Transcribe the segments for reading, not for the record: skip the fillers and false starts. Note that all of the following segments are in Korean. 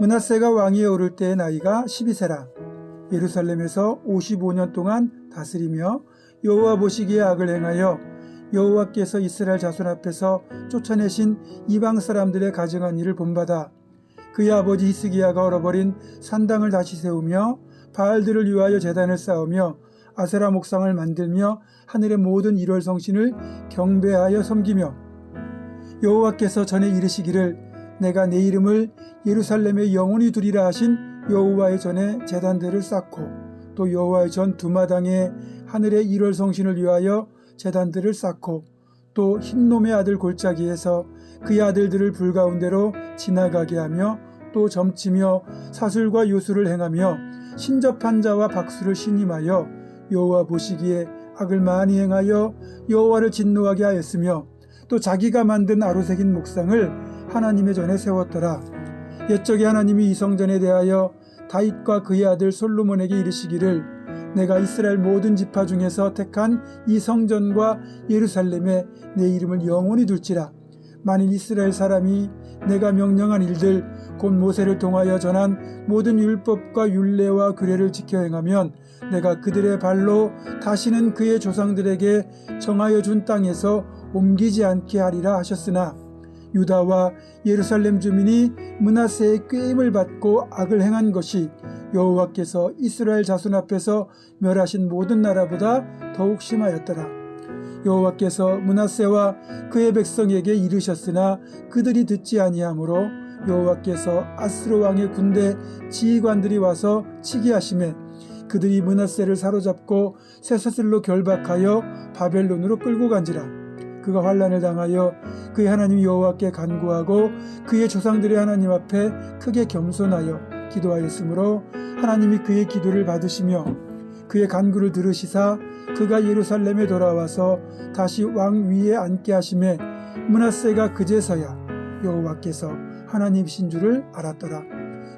므낫세가 왕위에 오를 때의 나이가 12세라. 예루살렘에서 55년 동안 다스리며 여호와 보시기에 악을 행하여 여호와께서 이스라엘 자손 앞에서 쫓아내신 이방 사람들의 가증한 일을 본받아 그의 아버지 히스기야가 얼어버린 산당을 다시 세우며 바알들을 위하여 제단을 쌓으며 아세라 목상을 만들며 하늘의 모든 일월 성신을 경배하여 섬기며 여호와께서 전에 이르시기를 내가 내 이름을 예루살렘에 영원히 두리라 하신 여호와의 전에 제단들을 쌓고 또 여호와의 전 두마당에 하늘의 일월 성신을 위하여 제단들을 쌓고 또 흰놈의 아들 골짜기에서 그의 아들들을 불 가운데로 지나가게 하며 또 점치며 사술과 요술을 행하며 신접한 자와 박수를 신임하여 여호와 보시기에 악을 많이 행하여 여호와를 진노하게 하였으며 또 자기가 만든 아로새긴 목상을 하나님의 전에 세웠더라. 옛적에 하나님이 이 성전에 대하여 다윗과 그의 아들 솔로몬에게 이르시기를 내가 이스라엘 모든 지파 중에서 택한 이 성전과 예루살렘에 내 이름을 영원히 둘지라. 만일 이스라엘 사람이 내가 명령한 일들 곧 모세를 통하여 전한 모든 율법과 율례와 규례를 지켜 행하면 내가 그들의 발로 다시는 그의 조상들에게 정하여 준 땅에서 옮기지 않게 하리라 하셨으나 유다와 예루살렘 주민이 므낫세의 꾀임을 받고 악을 행한 것이 여호와께서 이스라엘 자손 앞에서 멸하신 모든 나라보다 더욱 심하였더라. 여호와께서 므낫세와 그의 백성에게 이르셨으나 그들이 듣지 아니하므로 여호와께서 아스로 왕의 군대 지휘관들이 와서 치게 하시매 그들이 므낫세를 사로잡고 쇠사슬로 결박하여 바벨론으로 끌고 간지라. 그가 환난을 당하여 그의 하나님 여호와께 간구하고 그의 조상들의 하나님 앞에 크게 겸손하여 기도하였으므로 하나님이 그의 기도를 받으시며 그의 간구를 들으시사 그가 예루살렘에 돌아와서 다시 왕 위에 앉게 하시매 므낫세가 그제서야 여호와께서 하나님이신 줄을 알았더라.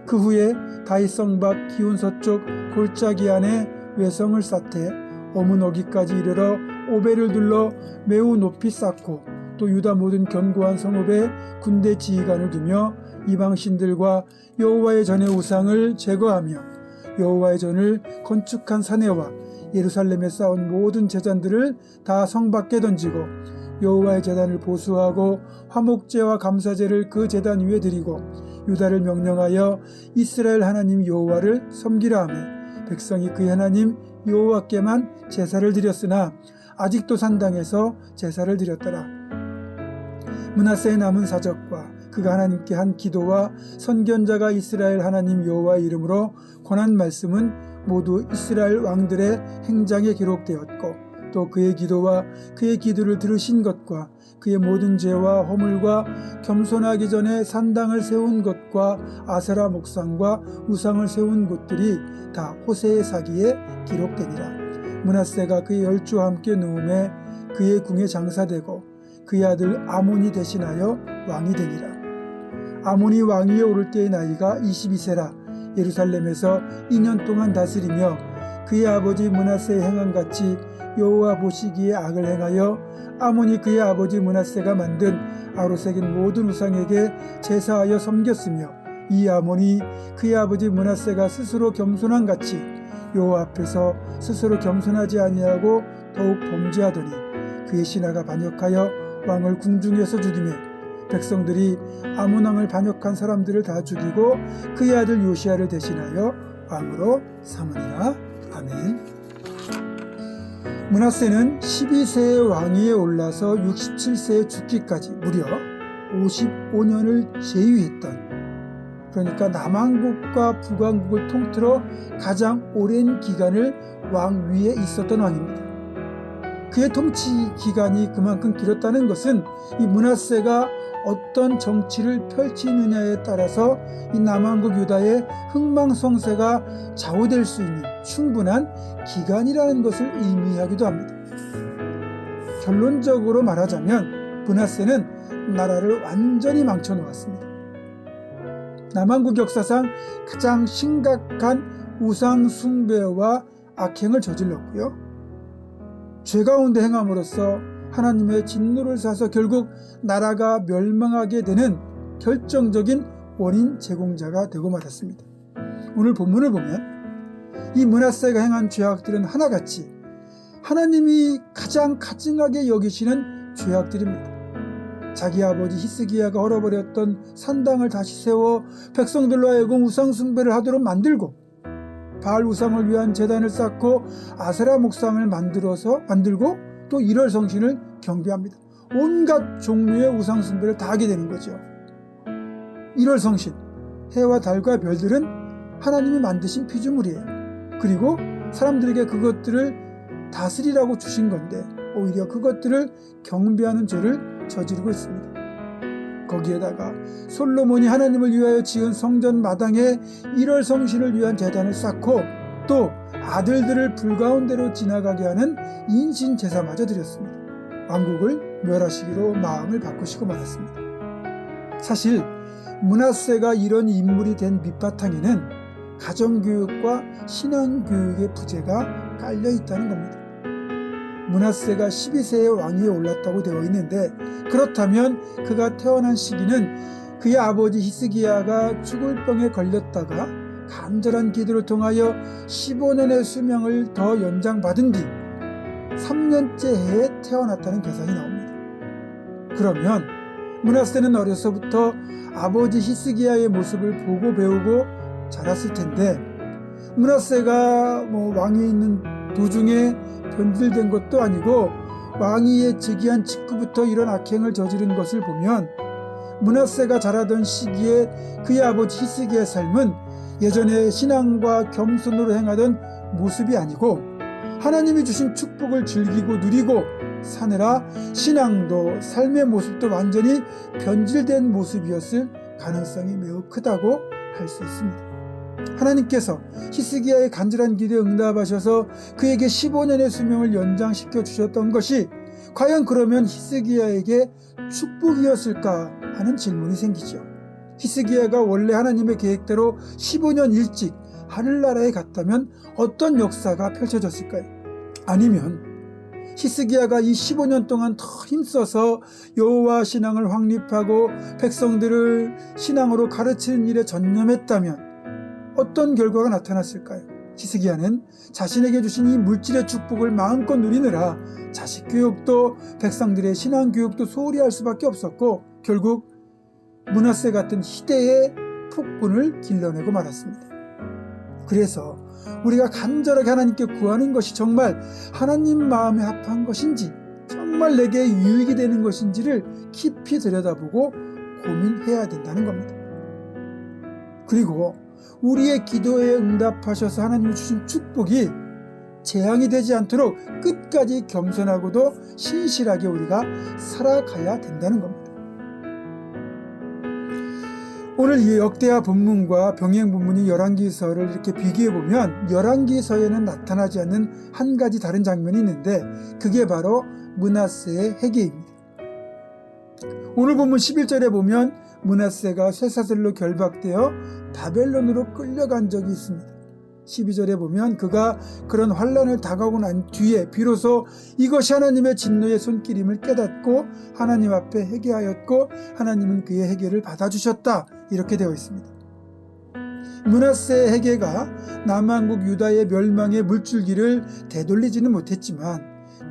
그 후에 다윗성 밖 기온 서쪽 골짜기 안에 외성을 쌓되 어문어기까지 이르러 오벨을 둘러 매우 높이 쌓고 또 유다 모든 견고한 성읍에 군대 지휘관을 두며 이방신들과 여호와의 전의 우상을 제거하며 여호와의 전을 건축한 사내와 예루살렘에 쌓은 모든 제단들을 다 성 밖에 던지고 여호와의 제단을 보수하고 화목제와 감사제를 그 제단 위에 드리고 유다를 명령하여 이스라엘 하나님 여호와를 섬기라 하며 백성이 그의 하나님 여호와께만 제사를 드렸으나 아직도 산당에서 제사를 드렸더라. 므낫세의 남은 사적과 그가 하나님께 한 기도와 선견자가 이스라엘 하나님 여호와의 이름으로 권한 말씀은 모두 이스라엘 왕들의 행장에 기록되었고 또 그의 기도와 그의 기도를 들으신 것과 그의 모든 죄와 허물과 겸손하기 전에 산당을 세운 것과 아세라 목상과 우상을 세운 곳들이 다 호세의 사기에 기록되니라. 므낫세가 그의 열주와 함께 누움에 그의 궁에 장사되고 그의 아들 아몬이 대신하여 왕이 되니라. 아몬이 왕위에 오를 때의 나이가 22세라. 예루살렘에서 2년 동안 다스리며 그의 아버지 므낫세의 행함같이 여호와 보시기에 악을 행하여 아몬이 그의 아버지 므낫세가 만든 아로새긴 모든 우상에게 제사하여 섬겼으며 이 아몬이 그의 아버지 므낫세가 스스로 겸손한 같이 여호와 앞에서 스스로 겸손하지 아니하고 더욱 범죄하더니 그의 신하가 반역하여 왕을 궁중에서 죽이며 백성들이 아몬 왕을 반역한 사람들을 다 죽이고 그의 아들 요시야를 대신하여 왕으로 삼으니라. 아멘. 므낫세는 12세의 왕위에 올라서 67세에 죽기까지 무려 55년을 제위했던, 그러니까 남왕국과 북왕국을 통틀어 가장 오랜 기간을 왕위에 있었던 왕입니다. 그의 통치 기간이 그만큼 길었다는 것은 이 므낫세가 어떤 정치를 펼치느냐에 따라서 이 남왕국 유다의 흥망성쇠가 좌우될 수 있는 충분한 기간이라는 것을 의미하기도 합니다. 결론적으로 말하자면 므낫세는 나라를 완전히 망쳐놓았습니다. 남왕국 역사상 가장 심각한 우상 숭배와 악행을 저질렀고요. 죄 가운데 행함으로써 하나님의 진노를 사서 결국 나라가 멸망하게 되는 결정적인 원인 제공자가 되고 말았습니다. 오늘 본문을 보면 이 므낫세가 행한 죄악들은 하나같이 하나님이 가장 가증하게 여기시는 죄악들입니다. 자기 아버지 히스기야가 헐어버렸던 산당을 다시 세워 백성들로 하여금 우상 숭배를 하도록 만들고, 바알 우상을 위한 제단을 쌓고 아세라 목상을 만들고 또 일월 성신을 경배합니다. 온갖 종류의 우상 숭배를 다 하게 되는 거죠. 일월 성신, 해와 달과 별들은 하나님이 만드신 피조물이에요. 그리고 사람들에게 그것들을 다스리라고 주신 건데 오히려 그것들을 경배하는 죄를 저지르고 있습니다. 거기에다가 솔로몬이 하나님을 위하여 지은 성전 마당에 일월 성신을 위한 제단을 쌓고 또 아들들을 불가운데로 지나가게 하는 인신 제사마저 드렸습니다. 왕국을 멸하시기로 마음을 바꾸시고 말았습니다. 사실 므낫세가 이런 인물이 된 밑바탕에는 가정교육과 신앙교육의 부재가 깔려 있다는 겁니다. 므낫세가 12세의 왕위에 올랐다고 되어 있는데, 그렇다면 그가 태어난 시기는 그의 아버지 히스기야가 죽을 병에 걸렸다가 간절한 기도를 통하여 15년의 수명을 더 연장받은 뒤 3년째 해에 태어났다는 계산이 나옵니다. 그러면 므낫세는 어려서부터 아버지 히스기야의 모습을 보고 배우고 자랐을 텐데, 므낫세가 왕위에 있는 도중에 변질된 것도 아니고 왕위에 즉위한 직후부터 이런 악행을 저지른 것을 보면 므낫세가 자라던 시기에 그의 아버지 히스기야의 삶은 예전에 신앙과 겸손으로 행하던 모습이 아니고 하나님이 주신 축복을 즐기고 누리고 사느라 신앙도 삶의 모습도 완전히 변질된 모습이었을 가능성이 매우 크다고 할 수 있습니다. 하나님께서 히스기야의 간절한 기도에 응답하셔서 그에게 15년의 수명을 연장시켜 주셨던 것이 과연 그러면 히스기야에게 축복이었을까 하는 질문이 생기죠. 히스기야가 원래 하나님의 계획대로 15년 일찍 하늘나라에 갔다면 어떤 역사가 펼쳐졌을까요? 아니면 히스기야가 이 15년 동안 더 힘써서 여호와 신앙을 확립하고 백성들을 신앙으로 가르치는 일에 전념했다면 어떤 결과가 나타났을까요? 히스기야는 자신에게 주신 이 물질의 축복을 마음껏 누리느라 자식 교육도 백성들의 신앙 교육도 소홀히 할 수밖에 없었고 결국 므낫세 같은 희대의 폭군을 길러내고 말았습니다. 그래서 우리가 간절하게 하나님께 구하는 것이 정말 하나님 마음에 합한 것인지, 정말 내게 유익이 되는 것인지를 깊이 들여다보고 고민해야 된다는 겁니다. 그리고 우리의 기도에 응답하셔서 하나님이 주신 축복이 재앙이 되지 않도록 끝까지 겸손하고도 신실하게 우리가 살아가야 된다는 겁니다. 오늘 이 역대하 본문과 병행 본문이 열왕기서를 이렇게 비교해보면 열왕기서에는 나타나지 않는 한 가지 다른 장면이 있는데 그게 바로 므낫세의 회개입니다. 오늘 본문 11절에 보면 므낫세가 쇠사슬로 결박되어 바벨론으로 끌려간 적이 있습니다. 12절에 보면 그가 그런 환난을 당하고 난 뒤에 비로소 이것이 하나님의 진노의 손길임을 깨닫고 하나님 앞에 회개하였고 하나님은 그의 회개를 받아주셨다, 이렇게 되어 있습니다. 므낫세의 회개가 남왕국 유다의 멸망의 물줄기를 되돌리지는 못했지만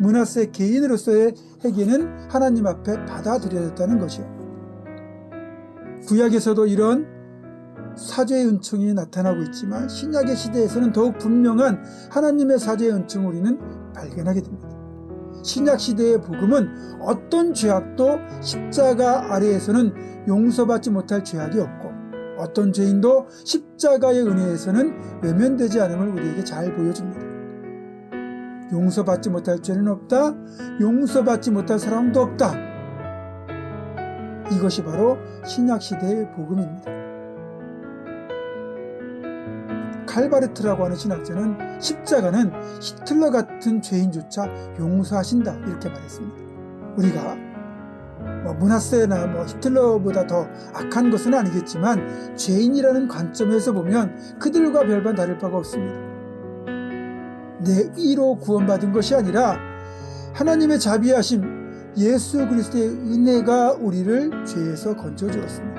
므낫세 개인으로서의 회개는 하나님 앞에 받아들여졌다는 것이요. 구약에서도 이런 사죄의 은총이 나타나고 있지만 신약의 시대에서는 더욱 분명한 하나님의 사죄의 은총을 우리는 발견하게 됩니다. 신약 시대의 복음은 어떤 죄악도 십자가 아래에서는 용서받지 못할 죄악이 없고 어떤 죄인도 십자가의 은혜에서는 외면되지 않음을 우리에게 잘 보여줍니다. 용서받지 못할 죄는 없다, 용서받지 못할 사람도 없다. 이것이 바로 신약 시대의 복음입니다. 칼바르트라고 하는 신학자는 십자가는 히틀러 같은 죄인조차 용서하신다, 이렇게 말했습니다. 우리가 므낫세나 히틀러보다 더 악한 것은 아니겠지만 죄인이라는 관점에서 보면 그들과 별반 다를 바가 없습니다. 내 의로 구원받은 것이 아니라 하나님의 자비하심, 예수 그리스도의 은혜가 우리를 죄에서 건져주었습니다.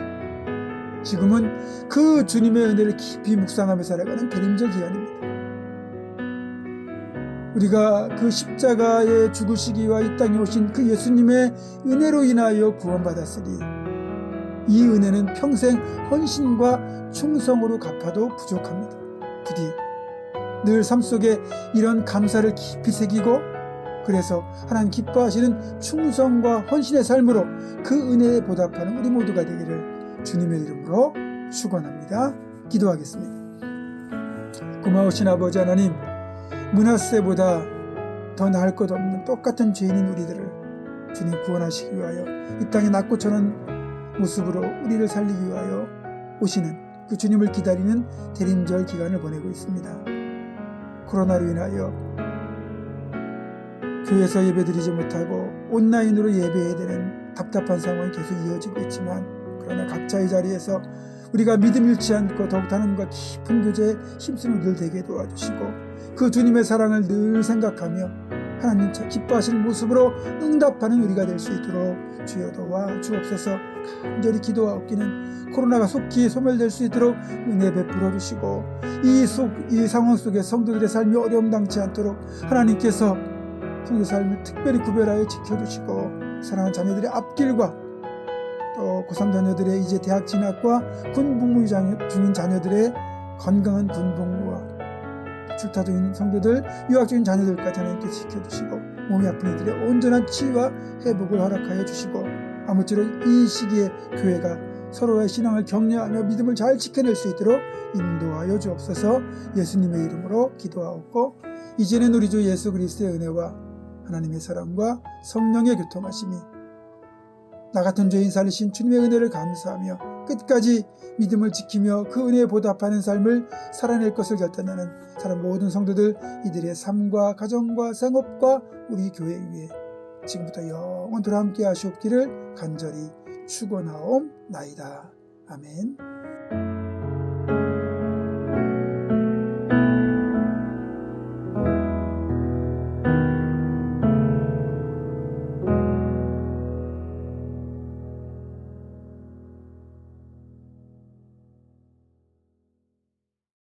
지금은 그 주님의 은혜를 깊이 묵상하며 살아가는 대림절 기간입니다. 우리가 그 십자가에 죽으시기와 이 땅에 오신 그 예수님의 은혜로 인하여 구원받았으니 이 은혜는 평생 헌신과 충성으로 갚아도 부족합니다. 부디 늘 삶 속에 이런 감사를 깊이 새기고, 그래서 하나님 기뻐하시는 충성과 헌신의 삶으로 그 은혜에 보답하는 우리 모두가 되기를 주님의 이름으로 축원합니다. 기도하겠습니다. 고마우신 아버지 하나님, 므낫세보다 더 나을 것 없는 똑같은 죄인인 우리들을 주님 구원하시기 위하여 이 땅에 낙고처럼 모습으로 우리를 살리기 위하여 오시는 그 주님을 기다리는 대림절 기간을 보내고 있습니다. 코로나로 인하여 교회에서 예배드리지 못하고 온라인으로 예배해야 되는 답답한 상황이 계속 이어지고 있지만, 그러나 각자의 자리에서 우리가 믿음 잃지 않고 더욱 하나님과 깊은 교제에 힘쓰는 늘 되게 도와주시고, 그 주님의 사랑을 늘 생각하며 하나님 기뻐하시는 모습으로 응답하는 우리가 될 수 있도록 주여 도와 주옵소서. 간절히 기도하옵기는 코로나가 속히 소멸될 수 있도록 은혜 베풀어 주시고, 이 상황 속에 성도들의 삶이 어려움 당치 않도록 하나님께서 성도의 삶을 특별히 구별하여 지켜주시고, 사랑하는 자녀들의 앞길과 또 고3 자녀들의 이제 대학 진학과 군 복무 중인 자녀들의 건강한 군 복무와 출타 중인 성도들, 유학 중인 자녀들까지 하나님께 지켜주시고, 몸이 아픈 이들의 온전한 치유와 회복을 허락하여 주시고, 아무쪼록 이 시기에 교회가 서로의 신앙을 격려하며 믿음을 잘 지켜낼 수 있도록 인도하여 주옵소서. 예수님의 이름으로 기도하옵고, 이제는 우리 주 예수 그리스도의 은혜와 하나님의 사랑과 성령의 교통하심이 나 같은 죄인 살리신 주님의 은혜를 감사하며 끝까지 믿음을 지키며 그 은혜에 보답하는 삶을 살아낼 것을 결단하는 사람 모든 성도들, 이들의 삶과 가정과 생업과 우리 교회 위에 지금부터 영원토록 함께 하시옵기를 간절히 축원하옵나이다. 아멘.